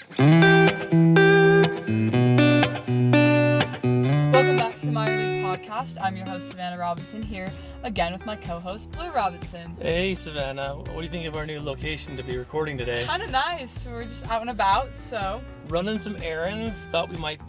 Welcome back to the Minor League Podcast. I'm your host, Savannah Robinson, here again with my co-host, Blu Robinson. Hey, Savannah. What do you think of our new location to be recording today? It's kind of nice. We're just out and about, so... Running some errands. Thought we might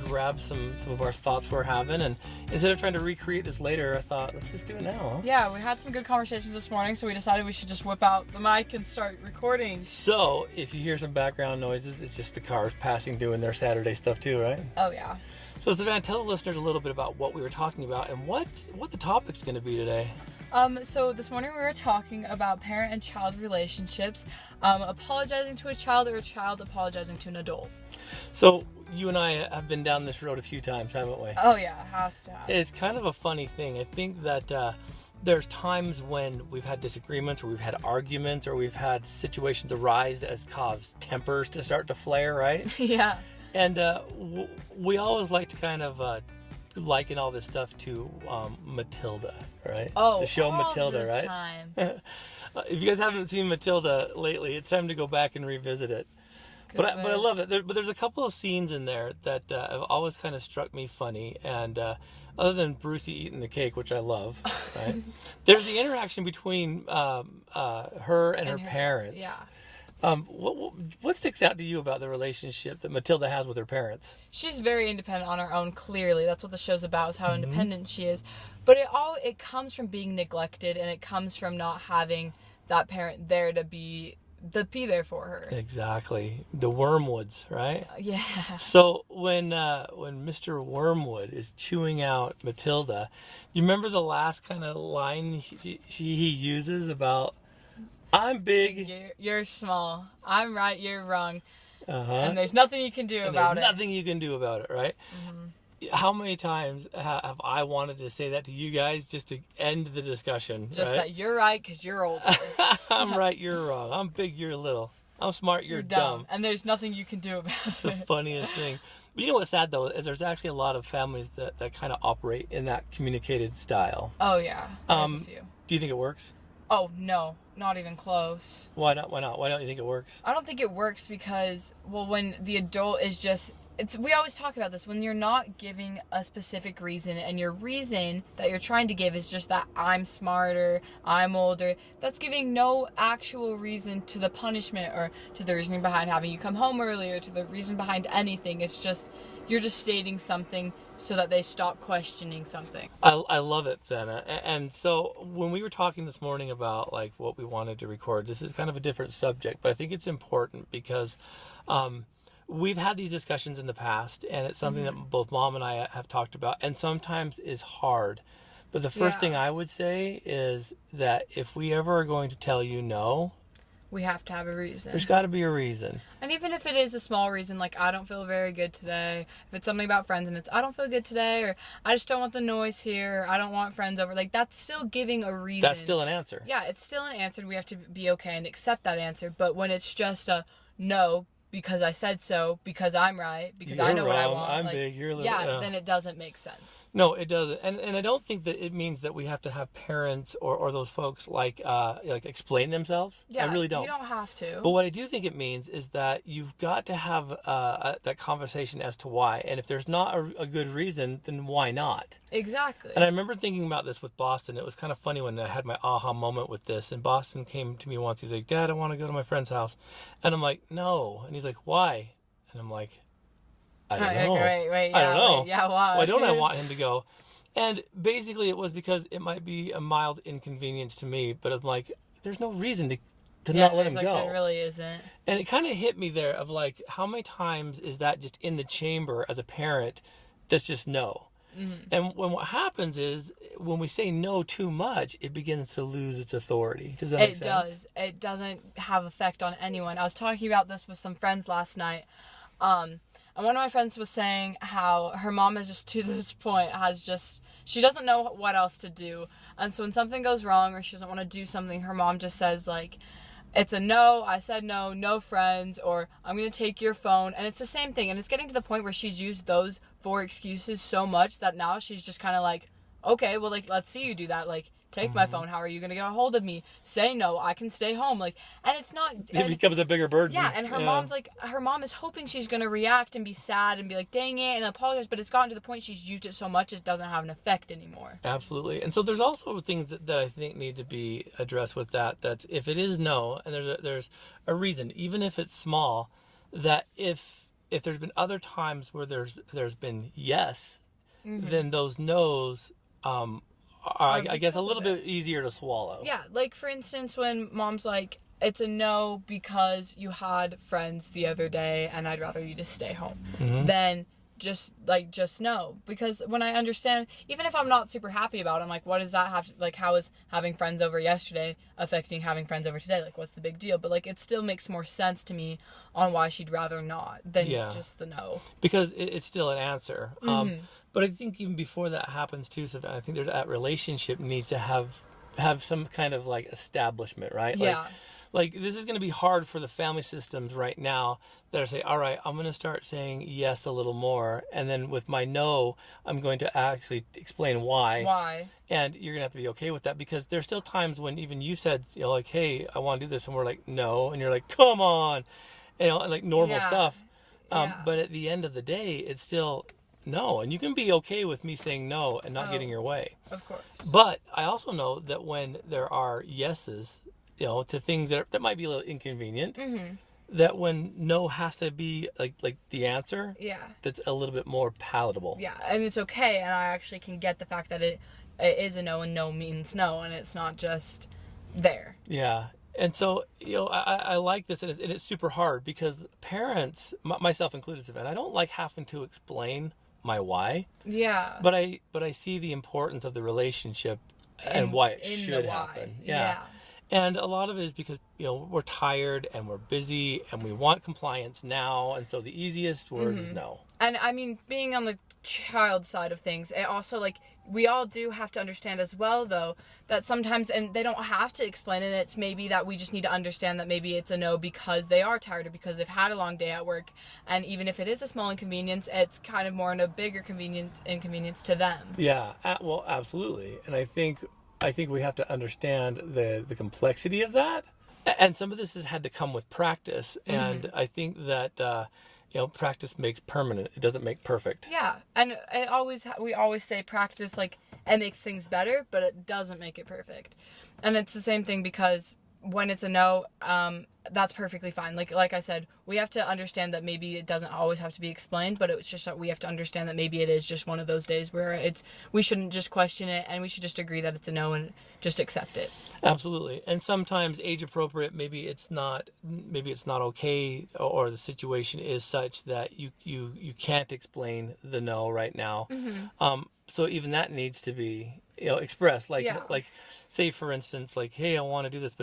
grab some of our thoughts we're having. And instead of trying to recreate this later, I thought, let's just do it now. Huh? Yeah, we had some good conversations this morning, so we decided we should just whip out the mic and start recording. So, if you hear some background noises, it's just the cars passing doing their Saturday stuff too, right? Oh, yeah. So, Savannah, tell the listeners a little bit about what we were talking about and what the topic's going to be today. So this morning we were talking about parent and child relationships, apologizing to a child or a child apologizing to an adult. So, you and I have been down this road a few times, haven't we? Oh, yeah, it has to have. It's kind of a funny thing. I think that there's times when we've had disagreements or we've had arguments or we've had situations arise that has caused tempers to start to flare, right? Yeah. And we always like to kind of liken all this stuff to Matilda, right? Oh, the show all Matilda, the right? time. If you guys haven't seen Matilda lately, it's time to go back and revisit it. But I love it. But there's a couple of scenes in there that have always kind of struck me funny. And other than Brucey eating the cake, which I love, right? There's the interaction between her and her parents. Yeah. What sticks out to you about the relationship that Matilda has with her parents? She's very independent on her own, clearly. That's what the show's about, is how independent she is. But it comes from being neglected, and it comes from not having that parent there to be there for her. Exactly. The Wormwoods, right? Yeah. So when Mr. Wormwood is chewing out Matilda, do you remember the last kind of line he uses about, I'm big, you're small, I'm right, you're wrong, uh-huh, and there's nothing you can do about it. Nothing you can do about it, right? Mm-hmm. How many times have I wanted to say that to you guys just to end the discussion? Just right? that you're right because you're older. I'm right, you're wrong. I'm big, you're little. I'm smart, you're dumb. And there's nothing you can do about it. It's the funniest thing. But you know what's sad, though, is there's actually a lot of families that kind of operate in that communicated style. Oh, yeah. There's a few. Do you think it works? Oh, no. Not even close. Why not? Why not? Why don't you think it works? I don't think it works because, well, when the adult is just... we always talk about this. When you're not giving a specific reason, and your reason that you're trying to give is just that I'm smarter, I'm older, that's giving no actual reason to the punishment or to the reasoning behind having you come home earlier, to the reason behind anything. It's just, you're just stating something so that they stop questioning something. I love it, Savannah. And so when we were talking this morning about like what we wanted to record, this is kind of a different subject, but I think it's important because we've had these discussions in the past, and it's something that both Mom and I have talked about, and sometimes is hard. But the first thing I would say is that if we ever are going to tell you no, we have to have a reason. There's got to be a reason. And even if it is a small reason, like I don't feel very good today, if it's something about friends and it's I don't feel good today, or I just don't want the noise here, or I don't want friends over, like that's still giving a reason. That's still an answer. Yeah, it's still an answer. We have to be okay and accept that answer. But when it's just a no, because I said so, because I'm right, because you're I know wrong, what I want. I'm big, you're little. Yeah, then it doesn't make sense. No, it doesn't. And I don't think that it means that we have to have parents or those folks like explain themselves. Yeah, I really don't. You don't have to. But what I do think it means is that you've got to have that conversation as to why. And if there's not a good reason, then why not? Exactly. And I remember thinking about this with Boston. It was kind of funny when I had my aha moment with this. And Boston came to me once. He's like, Dad, I want to go to my friend's house. And I'm like, no. And he's like, why? And I'm like, I don't know. Wait, I don't know. Yeah, why? Why don't I want him to go? And basically it was because it might be a mild inconvenience to me. But I'm like, there's no reason to not let him go. There really isn't. And it kind of hit me there of like, how many times is that just in the chamber as a parent that's just no? Mm-hmm. And what happens is when we say no too much, it begins to lose its authority. Does that make sense? It does. It doesn't have effect on anyone. I was talking about this with some friends last night. And one of my friends was saying how her mom is just to this point, she doesn't know what else to do. And so when something goes wrong or she doesn't want to do something, her mom just says like, it's a no, I said no, no friends, or I'm going to take your phone. And it's the same thing. And it's getting to the point where she's used those 4 excuses so much that now she's just kind of like, okay, well, like, let's see you do that. Like, Take my phone. How are you going to get a hold of me? Say no. I can stay home. Like, and it's not... It becomes a bigger burden. Yeah, and her mom's like... Her mom is hoping she's going to react and be sad and be like, dang it, and apologize. But it's gotten to the point she's used it so much it doesn't have an effect anymore. Absolutely. And so there's also things that I think need to be addressed with that. That's if it is no, and there's a reason, even if it's small, that if there's been other times where there's been yes, then those no's are, I guess, a little bit easier to swallow. Yeah, like, for instance, when mom's like, it's a no because you had friends the other day and I'd rather you just stay home. Then just no. Because when I understand, even if I'm not super happy about it, I'm like, what does that have to, like, how is having friends over yesterday affecting having friends over today? Like, what's the big deal? But, like, it still makes more sense to me on why she'd rather not than just the no. Because it's still an answer. But I think even before that happens too, Savannah, I think that relationship needs to have some kind of, like, establishment, right? Yeah. Like this is going to be hard for the family systems right now that are saying, all right, I'm going to start saying yes a little more. And then with my no, I'm going to actually explain why. Why. And you're going to have to be okay with that, because there's still times when even you said, like, hey, I want to do this. And we're like, no. And you're like, come on. And like normal stuff. But at the end of the day, it's still no. And you can be okay with me saying no and not getting your way. Of course. But I also know that when there are yeses, to things that might be a little inconvenient, that when no has to be like the answer, that's a little bit more palatable. Yeah, and it's okay, and I actually can get the fact that it is a no, and no means no, and it's not just there. Yeah, and so I like this, and it's super hard because parents, myself included, Savannah, I don't like having to explain my why. Yeah. But I see the importance of the relationship and why it should happen. Yeah. And a lot of it is because, we're tired and we're busy and we want compliance now. And so the easiest word is no. And I mean, being on the child side of things, it also, like, we all do have to understand as well, though, that sometimes, and they don't have to explain it, it's maybe that we just need to understand that maybe it's a no because they are tired or because they've had a long day at work. And even if it is a small inconvenience, it's kind of more in a bigger inconvenience to them. Yeah, well, absolutely. And I think we have to understand the complexity of that. And some of this has had to come with practice. And I think that, practice makes permanent. It doesn't make perfect. Yeah. And we always say practice, like, it makes things better, but it doesn't make it perfect. And it's the same thing because when it's a no, that's perfectly fine. Like I said, we have to understand that maybe it doesn't always have to be explained, but it's just that we have to understand that maybe it is just one of those days where we shouldn't just question it, and we should just agree that it's a no and just accept it. Absolutely. And sometimes age appropriate, maybe it's not okay, or the situation is such that you can't explain the no right now. So even that needs to be expressed, like say for instance, like, hey, I want to do this,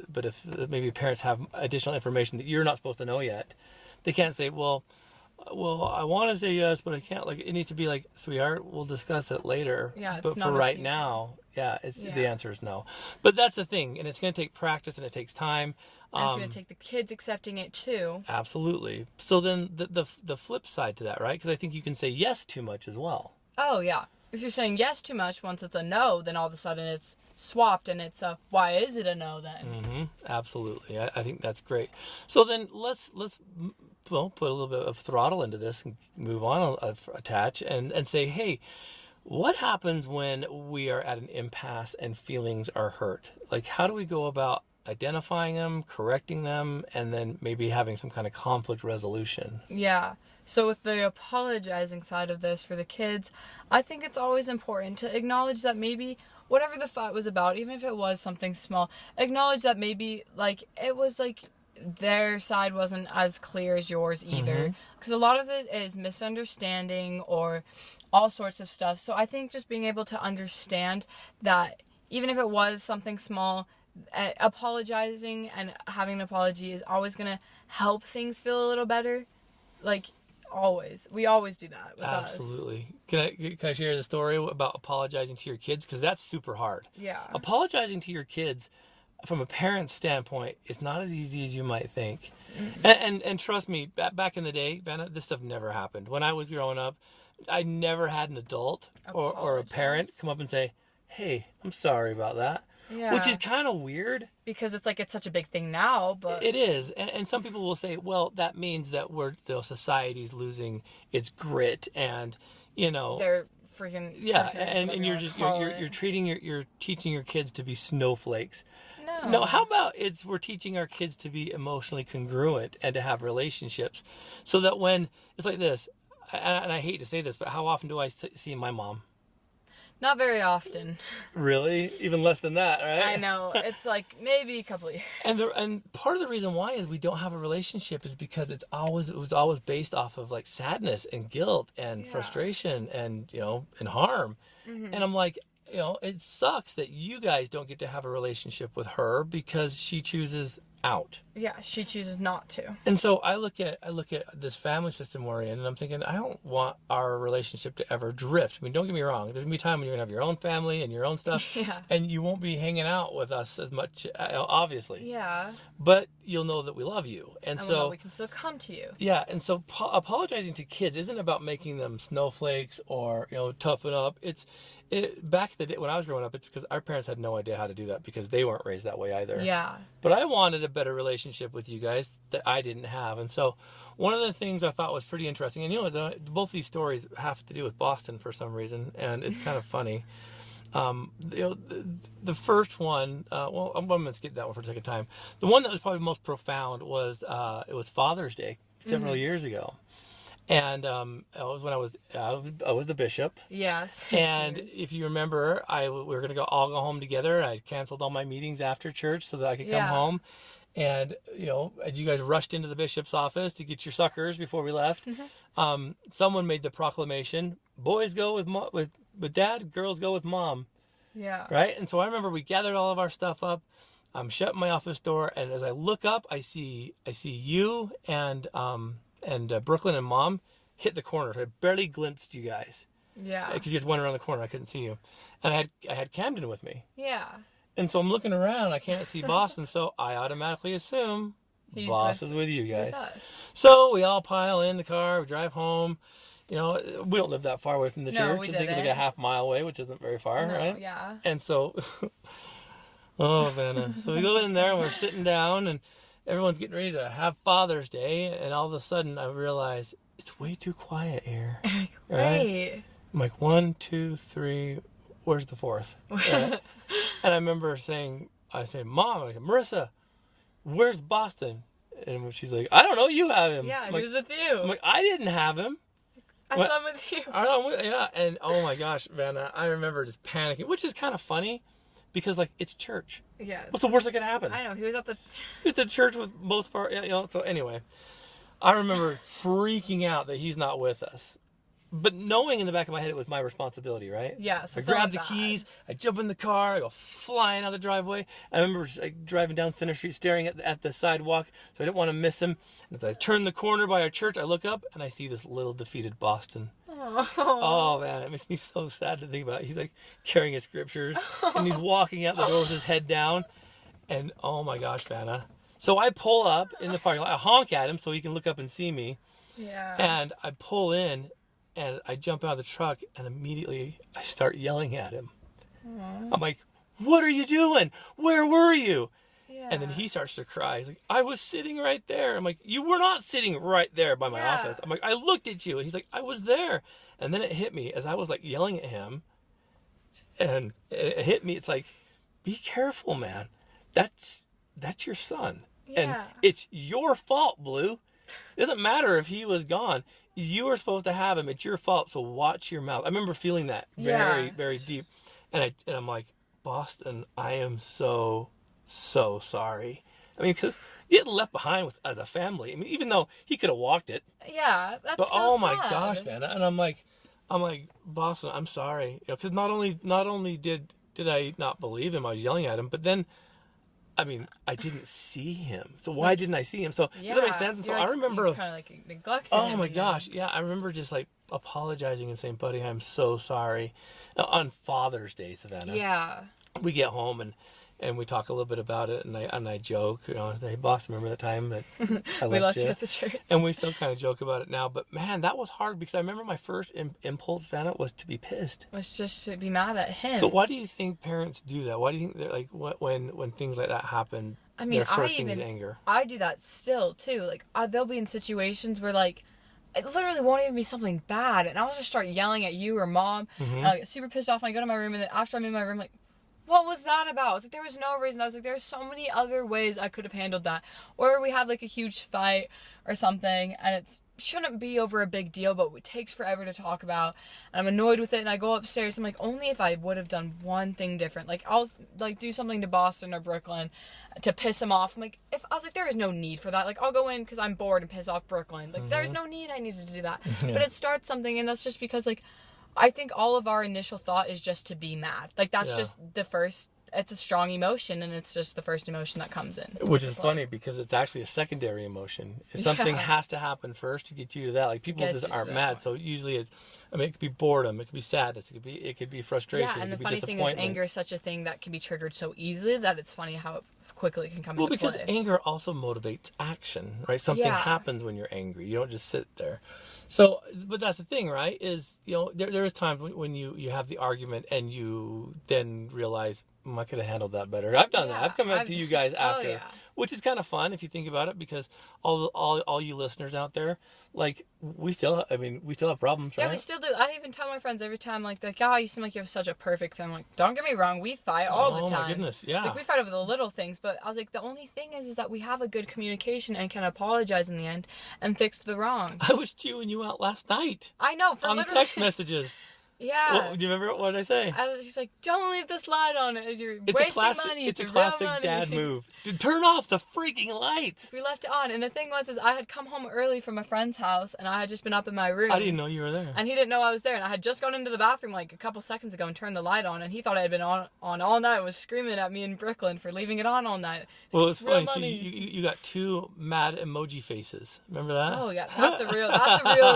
but if maybe parents have additional information that you're not supposed to know yet, they can't say, well, I want to say yes, but I can't. Like, it needs to be like, sweetheart, we'll discuss it later. Yeah, but for right now, the answer is no. But that's the thing, and it's going to take practice and it takes time. And it's going to take the kids accepting it too. Absolutely. So then the flip side to that, right? Because I think you can say yes too much as well. Oh yeah. If you're saying yes too much, once it's a no, then all of a sudden it's swapped and it's a, why is it a no then? Absolutely. I think that's great. So then let's put a little bit of throttle into this and move on, attach and say, hey, what happens when we are at an impasse and feelings are hurt? Like, how do we go about identifying them, correcting them, and then maybe having some kind of conflict resolution? Yeah. So with the apologizing side of this for the kids, I think it's always important to acknowledge that maybe whatever the fight was about, even if it was something small, acknowledge that maybe, like, it was, like, their side wasn't as clear as yours either. Because a lot of it is misunderstanding or all sorts of stuff. So I think just being able to understand that even if it was something small, apologizing and having an apology is always going to help things feel a little better. Like, always. We always do that with us. Absolutely. Can I share the story about apologizing to your kids? Because that's super hard. Yeah. Apologizing to your kids from a parent's standpoint is not as easy as you might think. And trust me, back in the day, Vanna, this stuff never happened. When I was growing up, I never had an adult or a parent come up and say, hey, I'm sorry about that. Yeah. Which is kind of weird. Because it's like, it's such a big thing now, but... It is. And some people will say, well, that means that society's losing its grit and, They're freaking... Yeah, and you're just, you're teaching your kids to be snowflakes. No, how about we're teaching our kids to be emotionally congruent and to have relationships so that when, it's like this, and I hate to say this, but how often do I see my mom? Not very often. Really? Even less than that, right? I know. It's like maybe a couple of years. And part of the reason why is we don't have a relationship is because it was always based off of like sadness and guilt and frustration and, and harm. Mm-hmm. And I'm like, it sucks that you guys don't get to have a relationship with her because she chooses out. Yeah, she chooses not to. And so I look at this family system we're in, and I'm thinking, I don't want our relationship to ever drift. I mean, don't get me wrong. There's gonna be a time when you're gonna have your own family and your own stuff, and you won't be hanging out with us as much, obviously. Yeah. But you'll know that we love you, and we'll so know we can still come to you. Yeah, and so apologizing to kids isn't about making them snowflakes or toughen up. Back in the day when I was growing up, it's because our parents had no idea how to do that because they weren't raised that way either. Yeah. But I wanted a better relationship with you guys that I didn't have. And so one of the things I thought was pretty interesting, and both these stories have to do with Boston for some reason, and it's kind of funny. The first one, I'm going to skip that one for a second time. The one that was probably most profound was it was Father's Day several years ago. And it was when I was the bishop. Yes. And if you remember, we were going to all go home together. I canceled all my meetings after church so that I could come home. And as you guys rushed into the bishop's office to get your suckers before we left, someone made the proclamation: boys go with dad, girls go with mom. Yeah. Right. And so I remember we gathered all of our stuff up. I'm shutting my office door, and as I look up, I see you and Brooklyn and Mom hit the corner. So I barely glimpsed you guys. Yeah. Because you just went around the corner. I couldn't see you. And I had Camden with me. Yeah. And so I'm looking around. I can't see Boston. So I automatically assume Boss is with you guys. So we all pile in the car. We drive home. We don't live that far away from the church. I think it's like a half mile away, which isn't very far, right? Yeah. And so, Vanna. So we go in there and we're sitting down and everyone's getting ready to have Father's Day, and all of a sudden I realize it's way too quiet here. Right? I'm like, 1, 2, 3, where's the fourth? Right? And I remember saying, Mom, Marissa, where's Boston? And she's like, I don't know, you have him. Yeah, he was with you. I'm like, I didn't have him. I saw him with you. Yeah, and oh my gosh, Vanna, I remember just panicking, which is kind of funny. Because, it's church. Yeah. What's the worst that could happen? I know. He was at the church with most of our, so anyway. I remember freaking out that he's not with us. But knowing in the back of my head it was my responsibility, right? Yeah. So I grab the keys, I jump in the car, I go flying out the driveway. I remember just, driving down Center Street, staring at the sidewalk, so I didn't want to miss him. And as I turn the corner by our church, I look up and I see this little defeated Boston. Oh man, it makes me so sad to think about it. He's carrying his scriptures and he's walking out the door with his head down. And oh my gosh, Vanna. So I pull up in the parking lot, I honk at him so he can look up and see me. Yeah. And I pull in and I jump out of the truck and immediately I start yelling at him. Aww. I'm like, what are you doing? Where were you? Yeah. And then he starts to cry. He's like, I was sitting right there. I'm like, you were not sitting right there by my office. I'm like, I looked at you. And he's like, I was there. And then it hit me as I was yelling at him. And it hit me. It's like, be careful, man. That's your son. Yeah. And it's your fault, Blue. It doesn't matter if he was gone. You were supposed to have him. It's your fault. So watch your mouth. I remember feeling that very, very deep. And I'm like, Boston, I am so sorry. I mean, because getting left behind as a family. I mean, even though he could have walked it. Yeah, that's but so oh my sad. Gosh, man! And I'm like, Boston, I'm sorry. Because not only did I not believe him, I was yelling at him, but then, I mean, I didn't see him. So why didn't I see him? So does that make sense? And so I remember kind of neglected oh him. My gosh, yeah, I remember just apologizing and saying, buddy, I'm so sorry. Now, on Father's Day, Savannah. Yeah. We get home and and we talk a little bit about it, and I joke, I say, hey, boss, remember the time that I We left you you at the church. and we still kind of joke about it now. But man, that was hard, because I remember my first impulse, Vanna, was to be pissed. Was just to be mad at him. So why do you think parents do that? Why do you think they're like, when things like that happen, their first thing is anger? I do that still too. Like they'll be in situations where like it literally won't even be something bad, and I'll just start yelling at you or mom. And I get super pissed off, and I go to my room, and then after I'm in my room, like, what was that about? I was like, there was no reason. I was like, there's so many other ways I could have handled that. Or we have like a huge fight or something, and it shouldn't be over a big deal, but it takes forever to talk about, and I'm annoyed with it, and I go upstairs. I'm like, only if I would have done one thing different. Like, I'll like do something to Boston or Brooklyn to piss him off. I'm like, if I was like, there is no need for that. Like, I'll go in because I'm bored and piss off Brooklyn. Like, there's no need I needed to do that. But it starts something, and that's just because like I think all of our initial thought is just to be mad. Like, that's just the first. It's a strong emotion, and it's just the first emotion that comes in. Which is funny, because it's actually a secondary emotion. Something has to happen first to get you to that. Like, people just aren't mad. So usually it's, it could be boredom, it could be sadness, it could be frustration, yeah, and it the could be funny thing is, anger is such a thing that can be triggered so easily that it's funny how quickly it can come into play. Well, because anger also motivates action, right? Something happens when you're angry. You don't just sit there. So, but that's the thing, right? Is, there is times when you have the argument and you then realize, I could have handled that better. I've done that. I've come up to you guys after, which is kind of fun if you think about it, because all you listeners out there, like, we still have problems, right? Yeah, we still do. I even tell my friends every time, like, they're like, oh, you seem like you have such a perfect family. Like, don't get me wrong, we fight all the time. Oh my goodness, yeah. It's like, we fight over the little things, but I was like, the only thing is that we have a good communication and can apologize in the end and fix the wrong. I was chewing you out last night. I know, on text messages. Yeah. Do you remember what did I say? I was just like, don't leave this light on. You're wasting money. It's a classic dad move. To turn off the freaking lights. We left it on, and the thing was, I had come home early from a friend's house, and I had just been up in my room. I didn't know you were there. And he didn't know I was there, and I had just gone into the bathroom like a couple seconds ago and turned the light on, and he thought I had been on all night, was screaming at me in Brooklyn for leaving it on all night. Well, it's funny. So you got two mad emoji faces. Remember that? Oh yeah,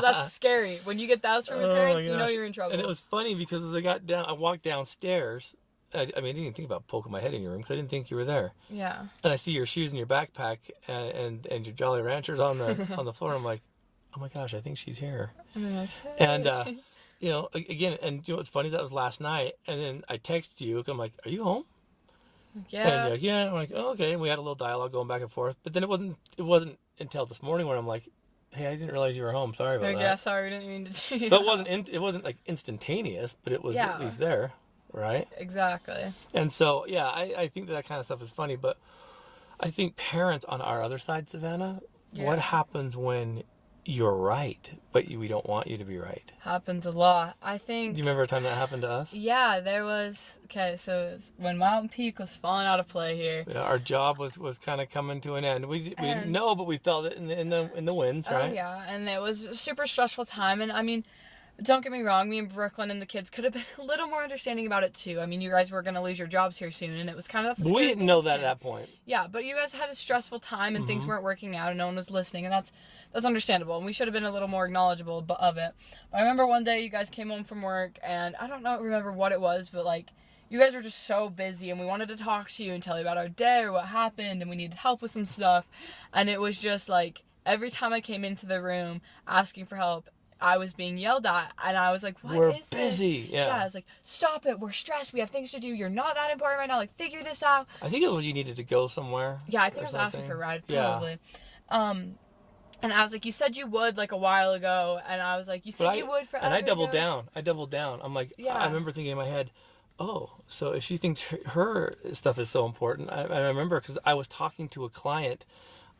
that's scary. When you get those from your parents, you know you're in trouble. And it was funny because as I walked downstairs. I didn't even think about poking my head in your room because I didn't think you were there. Yeah. And I see your shoes in your backpack and your Jolly Ranchers on the floor. I'm like, oh my gosh, I think she's here. I'm like, hey. And again, and what's funny is that was last night, and then I texted you. I'm like, are you home? Yeah. And you're like, yeah. I'm like, oh, okay. And we had a little dialogue going back and forth. But then it wasn't until this morning when I'm like, hey, I didn't realize you were home. Sorry about that. Yeah, sorry, we didn't mean to do. So it wasn't like instantaneous, but it was at least there. Right? Exactly. And so, yeah, I think that kind of stuff is funny, but I think parents on our other side, Savannah, what happens when you're right, but we don't want you to be right? Happens a lot. I think... Do you remember a time that happened to us? Yeah, there was... Okay, so it was when Mountain Peak was falling out of play here. Yeah, our job was kind of coming to an end. We didn't know, but we felt it in the winds, right? Oh, yeah, and it was a super stressful time, and I mean... Don't get me wrong, me and Brooklyn and the kids could have been a little more understanding about it too. I mean, you guys were going to lose your jobs here soon, and it was kind of... But we didn't know that at that point. Yeah, but you guys had a stressful time, and things weren't working out, and no one was listening, and that's understandable, and we should have been a little more acknowledgeable of it. But I remember one day you guys came home from work, and I don't remember what it was, but like, you guys were just so busy, and we wanted to talk to you and tell you about our day or what happened, and we needed help with some stuff, and it was just like, every time I came into the room asking for help, I was being yelled at, and I was like, we're busy. Yeah, I was like, stop it, we're stressed, we have things to do, you're not that important right now, like, figure this out. I think it was you needed to go somewhere. Yeah, I think I was asking for a ride, probably. Yeah. And I was like, you said you would, like, a while ago, and I was like, you said you would forever And I doubled down. I'm like, I remember thinking in my head, oh, so if she thinks her stuff is so important, I remember, because I was talking to a client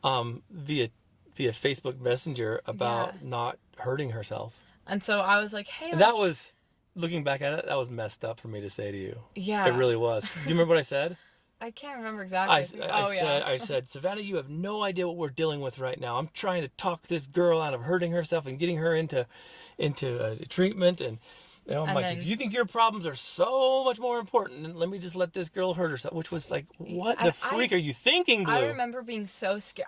via Facebook Messenger about not hurting herself. And so I was like, hey. And that was, looking back at it, that was messed up for me to say to you. Yeah. It really was. Do you remember what I said? I can't remember exactly. I said, Savannah, you have no idea what we're dealing with right now. I'm trying to talk this girl out of hurting herself and getting her into treatment, You know, I'm And like, then- if you think your problems are so much more important, then let me just let this girl hurt herself. Which was like, what the freak are you thinking, Blue? I remember being so scared.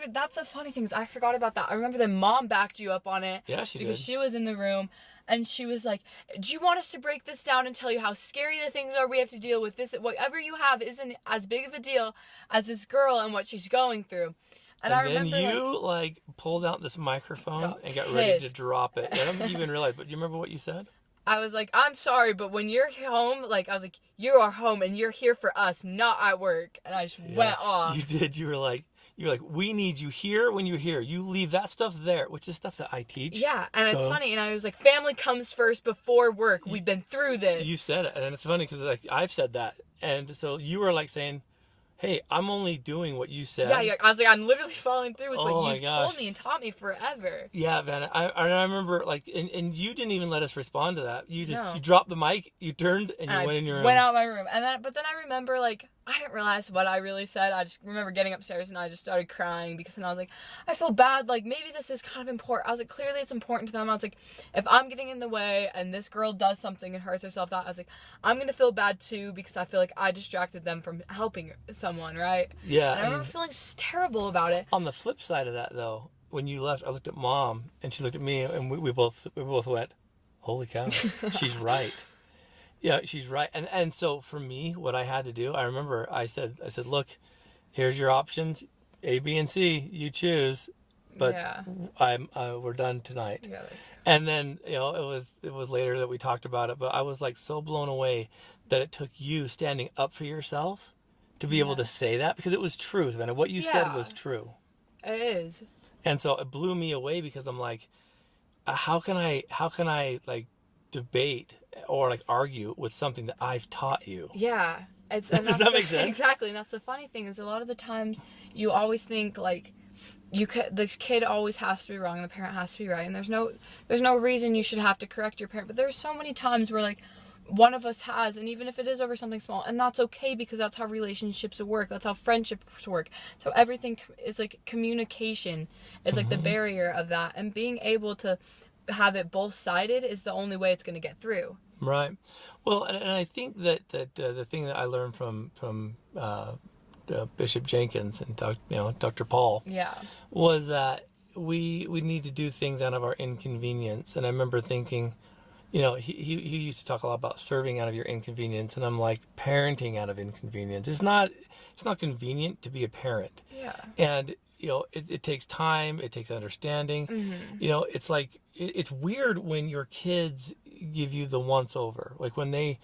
That's the funny thing is I forgot about that. I remember that Mom backed you up on it. Yeah, she because did. she was in the room and she was like, "Do you want us to break this down and tell you how scary the things are we have to deal with? This whatever you have isn't as big of a deal as this girl and what she's going through." And I then remember you like pulled out this microphone and got ready to pissed. drop it. I don't think you even realized, but do you remember what you said? I was like, "I'm sorry, but when you're home, like I was like, you are home and you're here for us, not at work." And I just went off. You did. You were like, we need you here when you're here. You leave that stuff there, which is stuff that I teach. Yeah, and it's Duh. funny, and I was like, family comes first before work. We've been through this. You said it, and it's funny because like I've said that, and so you were like saying, "Hey, I'm only doing what you said." Yeah, I was like, I'm literally following through with Oh what my you've gosh. told me and taught me forever. Yeah, man. I remember like, and you didn't even let us respond to that. You just No. you dropped the mic, you turned, and you went in your room. Went out my room, and then but then I remember like I didn't realize what I really said. I just remember getting upstairs and I just started crying because then I was like, I feel bad. Like maybe this is kind of important. I was like, clearly it's important to them. I was like, if I'm getting in the way and this girl does something and hurts herself, I was like, I'm gonna feel bad too because I feel like I distracted them from helping someone, right? Yeah. And I remember feeling just terrible about it. On the flip side of that, though, when you left, I looked at Mom, and she looked at me, and we both went, "Holy cow, she's right." Yeah, she's right. And so for me, what I had to do, I remember I said, "Look, here's your options, A, B, and C. You choose." But Yeah. we're done tonight. Yeah. And then it was later that we talked about it, but I was like so blown away that it took you standing up for yourself to be able to say that, because it was true, Savannah. What you said was true. It is. And so it blew me away because I'm like, how can I like debate or like argue with something that I've taught you? Yeah. Does that make sense? Exactly. And that's the funny thing is a lot of the times you always think like the kid always has to be wrong and the parent has to be right. And there's no reason you should have to correct your parent. But there's so many times where like one of us has, and even if it is over something small, and that's okay because that's how relationships work. That's how friendships work. So everything is like communication is like the barrier of that, and being able to have it both sided is the only way it's going to get through. Right. Well, and I think that the thing that I learned from Bishop Jenkins and Dr. Paul was that we need to do things out of our inconvenience. And I remember thinking, he used to talk a lot about serving out of your inconvenience, and I'm like, parenting out of inconvenience. It's not convenient to be a parent. Yeah. And it takes time, it takes understanding. Mm-hmm. It's like it's weird when your kids give you the once over, like when they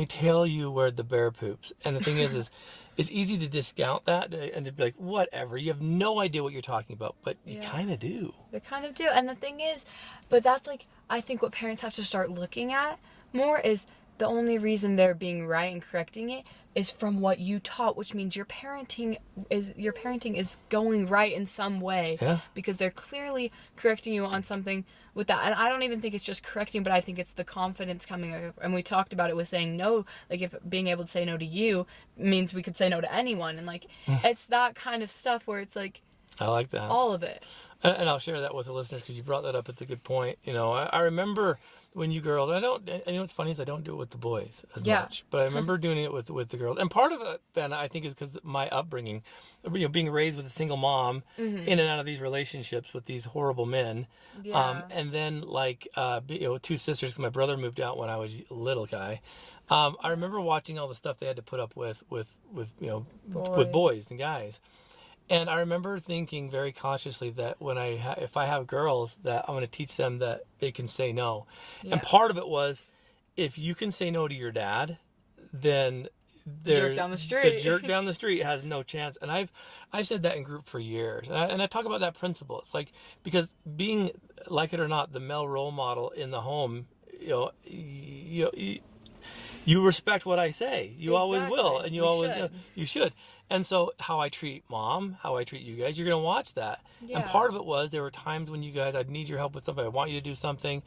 tell you where the bear poops. And the thing is it's easy to discount that and to be like, whatever, you have no idea what you're talking about, but you kind of do. They kind of do. And the thing is, but that's like, I think what parents have to start looking at more is the only reason they're being right and correcting it is from what you taught, which means your parenting is going right in some way. Yeah. Because they're clearly correcting you on something with that. And I don't even think it's just correcting, but I think it's the confidence coming up. And we talked about it with saying no, like if being able to say no to you means we could say no to anyone. And like, it's that kind of stuff where it's like, I like that. all of it. And I'll share that with the listeners because you brought that up. It's a good point. I remember when you girls, what's funny is I don't do it with the boys as much, but I remember doing it with the girls. And part of it, Ben, I think is because my upbringing, being raised with a single mom, in and out of these relationships with these horrible men. Yeah. And then like, two sisters, 'cause my brother moved out when I was a little guy. I remember watching all the stuff they had to put up with boys and guys. And I remember thinking very consciously that when if I have girls, that I'm going to teach them that they can say no. Yeah. And part of it was, if you can say no to your dad, then the jerk down the street has no chance. And I've said that in group for years. And I talk about that principle. It's like, because being, like it or not, the male role model in the home, you respect what I say. You always will, and you should. And so how I treat Mom, how I treat you guys, you're going to watch that. Yeah. And part of it was, there were times when you guys, I'd need your help with something. I want you to do something,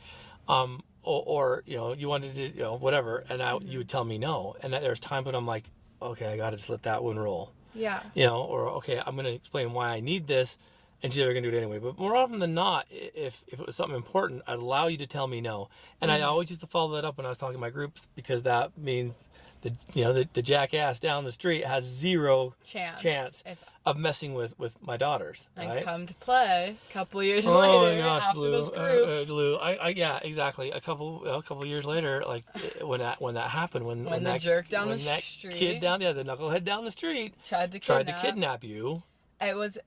or you wanted to, whatever. And you would tell me no. And there's times when I'm like, okay, I got to just let that one roll. Yeah. Or, okay, I'm going to explain why I need this. and she's never going to do it anyway. But more often than not, if it was something important, I'd allow you to tell me no. And I always used to follow that up when I was talking to my groups, because that means the jackass down the street has zero chance of messing with my daughters. And right? come to play a couple years Oh later my gosh, after Blue, those groups. Blue. Yeah, exactly. A couple years later, like when that happened, when the that jerk down the that street, kid the knucklehead down the street tried to kidnap you. It was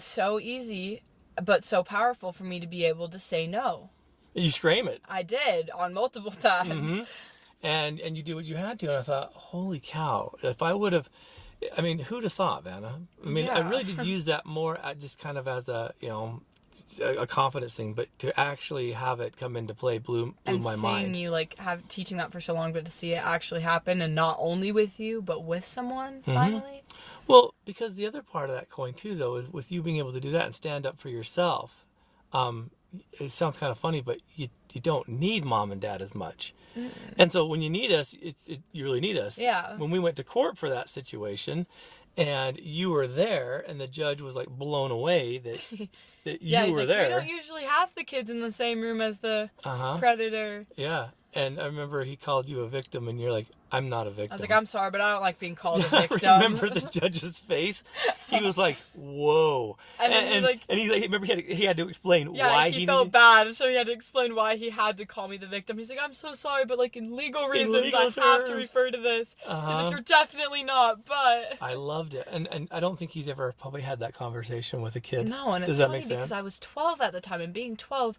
so easy, but so powerful for me to be able to say no. You scream it. I did on multiple times. Mm-hmm. And you do what you had to, and I thought, holy cow! If I would have, I mean, who'd have thought, Vanna? I mean, I really did use that more just kind of as a confidence thing, but to actually have it come into play blew my mind. And seeing you teaching that for so long, but to see it actually happen, and not only with you, but with someone finally. Well, because the other part of that coin too, though, is with you being able to do that and stand up for yourself. It sounds kind of funny, but you don't need mom and dad as much. Mm-mm. And so when you need us, you really need us. Yeah. When we went to court for that situation, and you were there, and the judge was like blown away that you were there. We don't usually have the kids in the same room as the predator. Yeah. And I remember he called you a victim, and you're like, I'm not a victim. I was like, I'm sorry, but I don't like being called a victim. I remember the judge's face. He was like, whoa. And he remember he had to explain why he felt bad, so he had to explain why he had to call me the victim. He's like, I'm so sorry, but in legal reasons, I have to refer to this. He's like, you're definitely not, but... I loved it. And I don't think he's ever probably had that conversation with a kid. No, and Does it's that funny make sense? because I was 12 at the time, and being 12,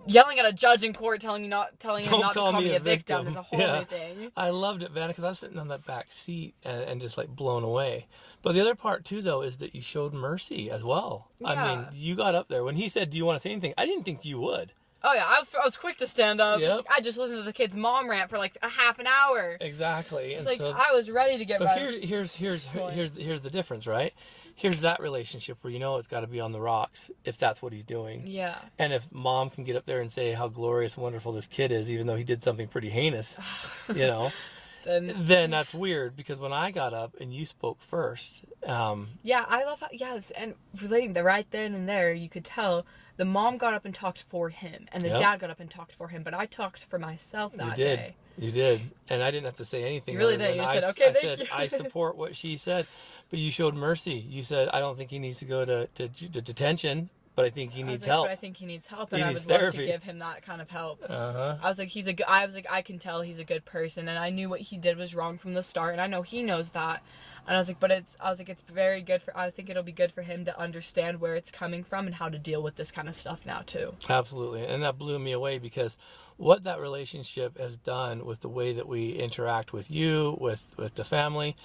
yelling at a judge in court telling him not to call me a victim is a whole new thing. I loved it, Vanna, because I was sitting on that back seat and just blown away. But the other part too, though, is that you showed mercy as well. Yeah. I mean, you got up there when he said, "Do you want to say anything?" I didn't think you would. Oh yeah, I was quick to stand up. Yep. I just listened to the kid's mom rant for a half an hour. Exactly. It's I was ready to get. So here's the difference, right? Here's that relationship where it's got to be on the rocks if that's what he's doing. Yeah. And if mom can get up there and say how glorious and wonderful this kid is, even though he did something pretty heinous, then that's weird, because when I got up and you spoke first. Yeah, I love how, and relating right then and there, you could tell the mom got up and talked for him, and the dad got up and talked for him, but I talked for myself that day. You did. And I didn't have to say anything. You really did. You just said, okay, thank you. I support what she said. But you showed mercy. You said, I don't think he needs to go to detention, but I think he needs help. But I think he needs help, and I would love to give him that kind of help. Uh-huh. I was like, I can tell he's a good person, and I knew what he did was wrong from the start, and I know he knows that. And I was like, it's very good I think it'll be good for him to understand where it's coming from and how to deal with this kind of stuff now too. Absolutely. And that blew me away, because what that relationship has done with the way that we interact with you, with the family,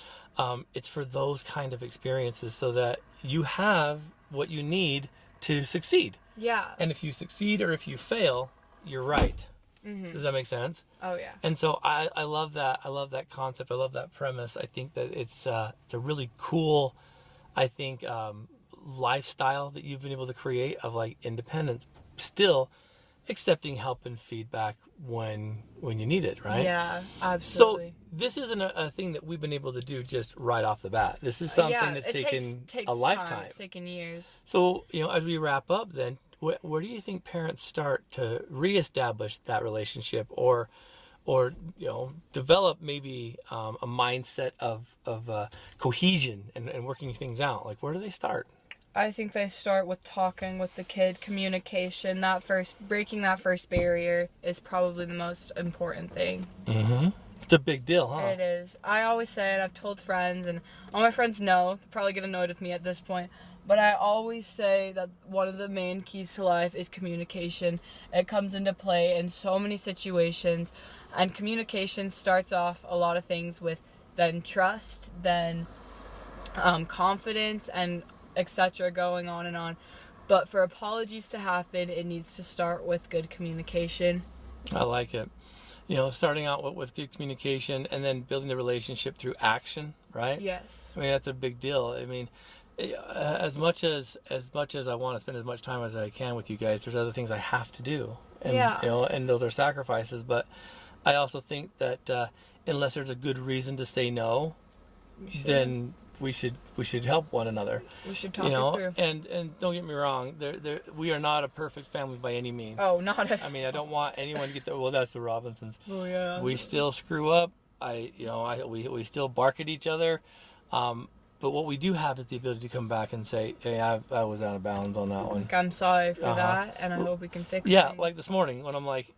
it's for those kind of experiences, so that you have what you need to succeed. Yeah. And if you succeed or if you fail, you're right. Mm-hmm. Does that make sense? Oh yeah. And so I love that. I love that concept. I love that premise. I think that it's a really cool, lifestyle that you've been able to create of independence, still accepting help and feedback when you need it, right? Yeah, absolutely. So this isn't a thing that we've been able to do just right off the bat. This is something that's taken a lifetime. It's taken years. So, as we wrap up then, where do you think parents start to reestablish that relationship, or develop maybe a mindset of cohesion and working things out? Where do they start? I think they start with talking with the kid, communication. Breaking that first barrier is probably the most important thing. Mm-hmm. It's a big deal, huh? It is. I always say it. I've told friends, and all my friends know. They probably get annoyed with me at this point. But I always say that one of the main keys to life is communication. It comes into play in so many situations. And communication starts off a lot of things with then trust, then confidence, and etc. going on and on. But for apologies to happen, it needs to start with good communication. I like it. Starting out with good communication and then building the relationship through action, right? Yes. I mean, that's a big deal. I mean, as much as I want to spend as much time as I can with you guys, there's other things I have to do. And, and those are sacrifices. But I also think that unless there's a good reason to say no, then we should help one another. We should talk You know, it through. and don't get me wrong, we are not a perfect family by any means. Oh, not at all. I mean, I don't want anyone to get well, that's the Robinsons. Oh, yeah. We still screw up. We still bark at each other. But what we do have is the ability to come back and say, hey, I was out of bounds on that one. I'm sorry for that, and I hope we can fix Yeah, things. like this morning when I'm like,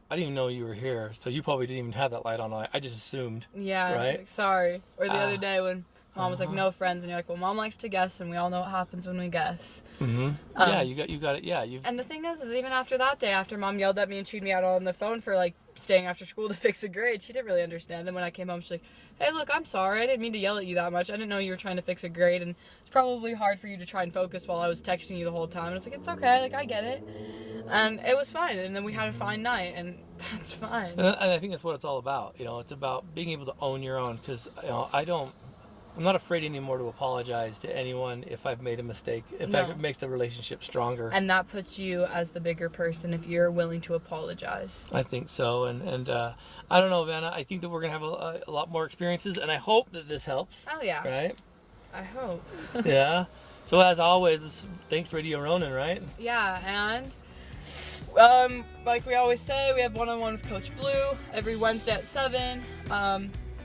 I didn't even know you were here, so you probably didn't even have that light on. I just assumed. Yeah, right? like, sorry. Or the other day when Mom was like, no friends, and you're like, well, Mom likes to guess, and we all know what happens when we guess. Mm-hmm. Yeah, you got it. Yeah, And the thing is even after that day, after Mom yelled at me and chewed me out on the phone for like staying after school to fix a grade, she didn't really understand. And when I came home, she's like, hey, look, I'm sorry. I didn't mean to yell at you that much. I didn't know you were trying to fix a grade, and it's probably hard for you to try and focus while I was texting you the whole time. And it's like, it's okay. Like, I get it. And it was fine. And then we had a fine night, and that's fine. And I think that's what it's all about. You know, it's about being able to own your own, because I'm not afraid anymore to apologize to anyone if I've made a mistake, if it makes the relationship stronger. And that puts you as the bigger person if you're willing to apologize. I think so. And I don't know, Vanna, I think that we're going to have a lot more experiences, and I hope that this helps. Oh, yeah. Right? I hope. Yeah. So as always, thanks Radio Ronan, right? Yeah, and like we always say, we have one-on-one with Coach Blue every Wednesday at 7.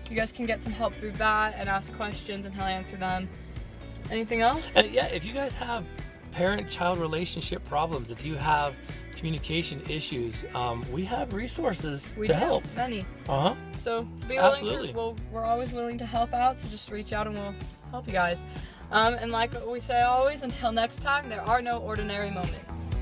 You guys can get some help through that and ask questions, and he'll answer them. Anything else? And yeah, if you guys have parent-child relationship problems, if you have communication issues, we have resources to help. Many. Uh-huh. So be willing Absolutely. we're always willing to help out, so just reach out and we'll help you guys. And like we say always, until next time, there are no ordinary moments.